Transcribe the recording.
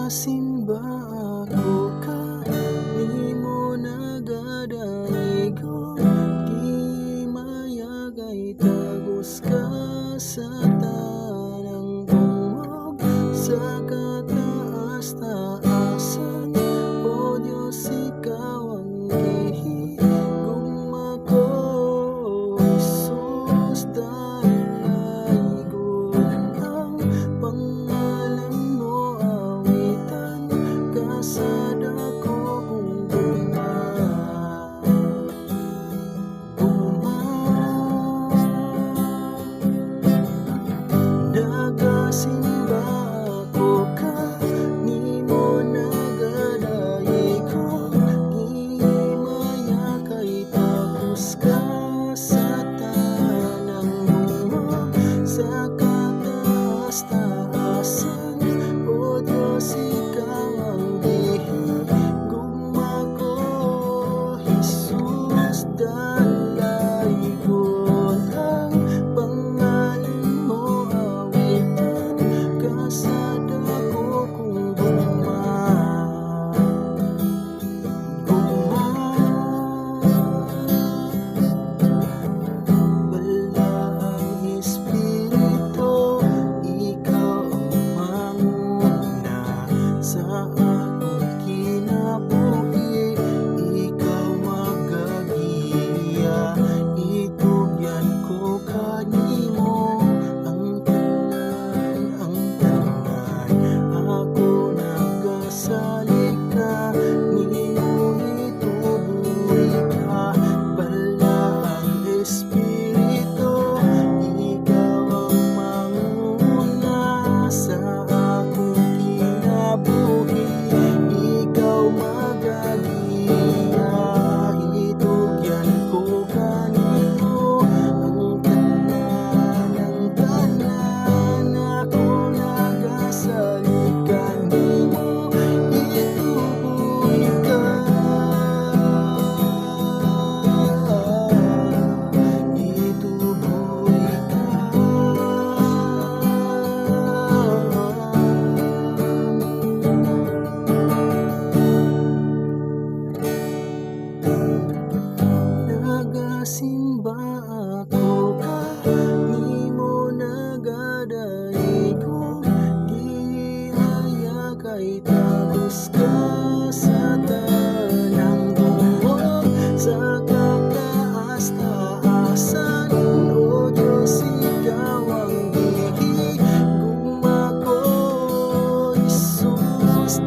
Nagasimba ako kanimo nagadaigo, di mayagay tagos ka sa tanang bungog, sa kataas-taasan. O Diyos, ikaw ang gihigugma ko, Jesus, dalaygon ang pangalan mo, awitan ka sa dako kong nagasimba ako kanimo nagadaigo, himaya kay tagos ka sa tanang bungog, sa kataas-taasan. O Diyos, ikaw ang gihigugma ko, Jesus, dalaygon ang pangalan mo, awitan ka sa dako kong wala ang Espiritu, ikaw ang manguna sa akong kinabuhi, ikaw magagiya, itugyan ko kanimo ang tanan, ako nagasalik ka, nimo itubuhi ka. Bala ang Espiritu, ikaw ang manguna sa akong kinabuhi, ikaw magagiya, itugyan ko kanimo ang tanan, ako nagasalik kanimo, itubuhi ka, itubuhi ka. Nagasimba ako kanimo nagadaigo, di maya kay tagos ka sa tanang bungog, sa kataas-taasan. O Diyos, ikaw ang gihigugma ko, Jesus,